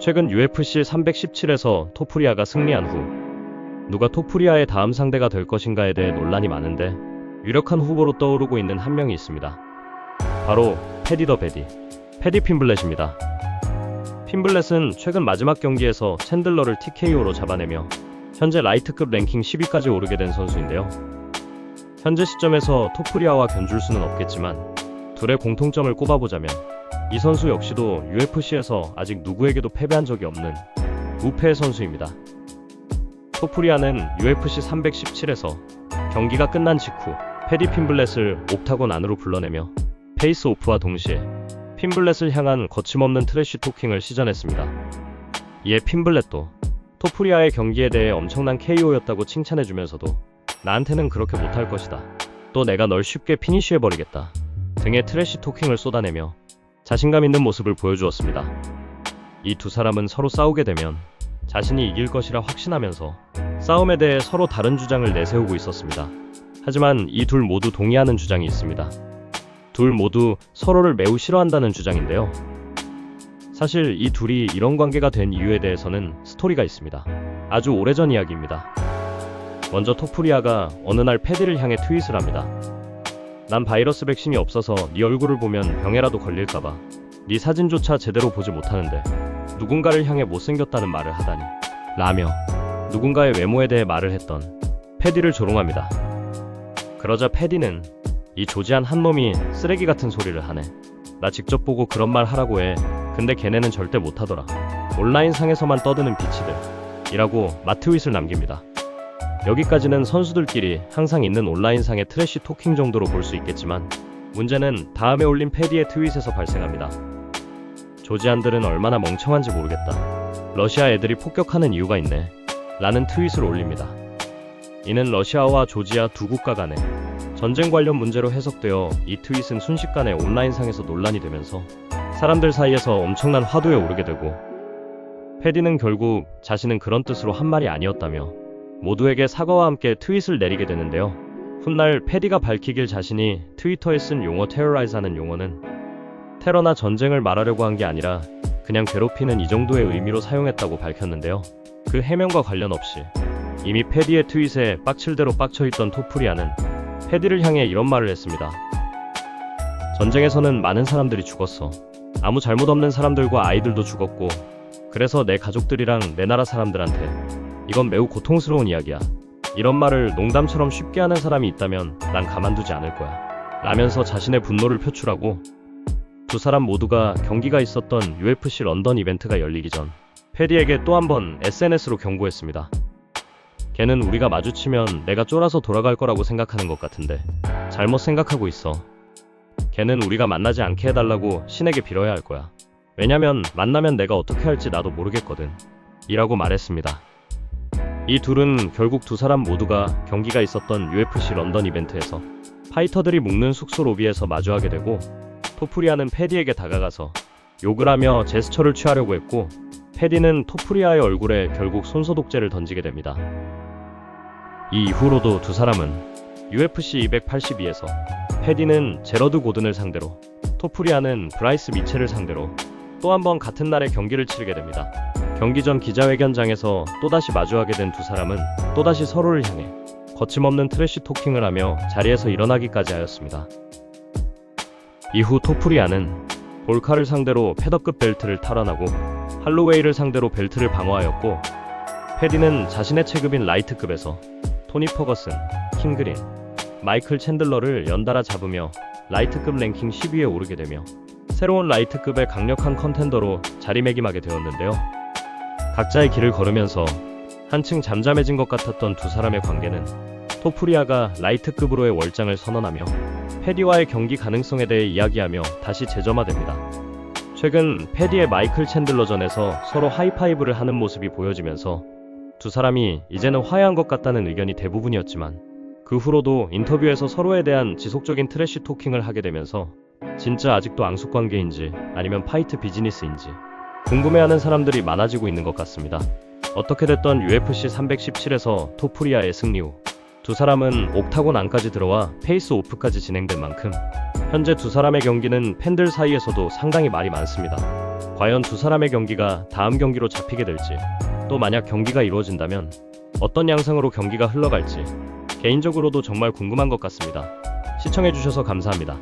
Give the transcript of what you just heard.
최근 UFC 317에서 토프리아가 승리한 후 누가 토프리아의 다음 상대가 될 것인가에 대해 논란이 많은데 유력한 후보로 떠오르고 있는 한 명이 있습니다. 바로 패디 더 베디, 패디 핀블렛입니다. 핀블렛은 최근 마지막 경기에서 챈들러를 TKO로 잡아내며 현재 라이트급 랭킹 10위까지 오르게 된 선수인데요. 현재 시점에서 토프리아와 견줄 수는 없겠지만 둘의 공통점을 꼽아보자면 이 선수 역시도 UFC에서 아직 누구에게도 패배한 적이 없는 무패의 선수입니다. 토프리아는 UFC 317에서 경기가 끝난 직후 패디 핀블렛을 옥타곤 안으로 불러내며 페이스 오프와 동시에 핀블렛을 향한 거침없는 트래쉬 토킹을 시전했습니다. 이에 핀블렛도 토프리아의 경기에 대해 엄청난 KO였다고 칭찬해주면서도 나한테는 그렇게 못할 것이다. 또 내가 널 쉽게 피니쉬해버리겠다. 등의 트래쉬 토킹을 쏟아내며 자신감 있는 모습을 보여주었습니다. 이 두 사람은 서로 싸우게 되면 자신이 이길 것이라 확신하면서 싸움에 대해 서로 다른 주장을 내세우고 있었습니다. 하지만 이 둘 모두 동의하는 주장이 있습니다. 둘 모두 서로를 매우 싫어한다는 주장인데요. 사실 이 둘이 이런 관계가 된 이유에 대해서는 스토리가 있습니다. 아주 오래전 이야기입니다. 먼저 토프리아가 어느 날 패디를 향해 트윗을 합니다. 난 바이러스 백신이 없어서 네 얼굴을 보면 병에라도 걸릴까봐 네 사진조차 제대로 보지 못하는데 누군가를 향해 못생겼다는 말을 하다니 라며 누군가의 외모에 대해 말을 했던 패디를 조롱합니다. 그러자 패디는 이 조지한 한 놈이 쓰레기 같은 소리를 하네. 나 직접 보고 그런 말 하라고 해. 근데 걔네는 절대 못하더라. 온라인상에서만 떠드는 비치들 이라고 맞트윗을 남깁니다. 여기까지는 선수들끼리 항상 있는 온라인상의 트래쉬 토킹 정도로 볼 수 있겠지만 문제는 다음에 올린 패디의 트윗에서 발생합니다. 조지안들은 얼마나 멍청한지 모르겠다. 러시아 애들이 폭격하는 이유가 있네. 라는 트윗을 올립니다. 이는 러시아와 조지아 두 국가 간의 전쟁 관련 문제로 해석되어 이 트윗은 순식간에 온라인상에서 논란이 되면서 사람들 사이에서 엄청난 화두에 오르게 되고 패디는 결국 자신은 그런 뜻으로 한 말이 아니었다며 모두에게 사과와 함께 트윗을 내리게 되는데요. 훗날 패디가 밝히길 자신이 트위터에 쓴 용어 테러라이즈하는 용어는 테러나 전쟁을 말하려고 한 게 아니라 그냥 괴롭히는 이 정도의 의미로 사용했다고 밝혔는데요. 그 해명과 관련 없이 이미 패디의 트윗에 빡칠 대로 빡쳐있던 토프리아는 패디를 향해 이런 말을 했습니다. 전쟁에서는 많은 사람들이 죽었어. 아무 잘못 없는 사람들과 아이들도 죽었고 그래서 내 가족들이랑 내 나라 사람들한테 이건 매우 고통스러운 이야기야. 이런 말을 농담처럼 쉽게 하는 사람이 있다면 난 가만두지 않을 거야. 라면서 자신의 분노를 표출하고 두 사람 모두가 경기가 있었던 UFC 런던 이벤트가 열리기 전 패디에게 또 한 번 SNS로 경고했습니다. 걔는 우리가 마주치면 내가 쫄아서 돌아갈 거라고 생각하는 것 같은데 잘못 생각하고 있어. 걔는 우리가 만나지 않게 해달라고 신에게 빌어야 할 거야. 왜냐면 만나면 내가 어떻게 할지 나도 모르겠거든. 이라고 말했습니다. 이 둘은 결국 두 사람 모두가 경기가 있었던 UFC 런던 이벤트에서 파이터들이 묵는 숙소 로비에서 마주하게 되고 토프리아는 패디에게 다가가서 욕을 하며 제스처를 취하려고 했고 패디는 토프리아의 얼굴에 결국 손소독제를 던지게 됩니다. 이 이후로도 두 사람은 UFC 282에서 패디는 제러드 고든을 상대로 토프리아는 브라이스 미첼을 상대로 또 한 번 같은 날에 경기를 치르게 됩니다. 경기 전 기자회견장에서 또다시 마주하게 된 두 사람은 또다시 서로를 향해 거침없는 트래쉬 토킹을 하며 자리에서 일어나기까지 하였습니다. 이후 토프리아는 볼카를 상대로 패더급 벨트를 탈환하고 할로웨이를 상대로 벨트를 방어하였고 패디는 자신의 체급인 라이트급에서 토니 퍼거슨, 킹그린, 마이클 챈들러를 연달아 잡으며 라이트급 랭킹 10위에 오르게 되며 새로운 라이트급의 강력한 컨텐더로 자리매김하게 되었는데요. 각자의 길을 걸으면서 한층 잠잠해진 것 같았던 두 사람의 관계는 토프리아가 라이트급으로의 월장을 선언하며 패디와의 경기 가능성에 대해 이야기하며 다시 재점화됩니다. 최근 패디의 마이클 챈들러전에서 서로 하이파이브를 하는 모습이 보여지면서 두 사람이 이제는 화해한 것 같다는 의견이 대부분이었지만 그 후로도 인터뷰에서 서로에 대한 지속적인 트래쉬 토킹을 하게 되면서 진짜 아직도 앙숙관계인지 아니면 파이트 비즈니스인지 궁금해하는 사람들이 많아지고 있는 것 같습니다. 어떻게 됐던 UFC 317에서 토프리아의 승리 후 두 사람은 옥타곤 안까지 들어와 페이스 오프까지 진행된 만큼 현재 두 사람의 경기는 팬들 사이에서도 상당히 말이 많습니다. 과연 두 사람의 경기가 다음 경기로 잡히게 될지, 또 만약 경기가 이루어진다면 어떤 양상으로 경기가 흘러갈지 개인적으로도 정말 궁금한 것 같습니다. 시청해주셔서 감사합니다.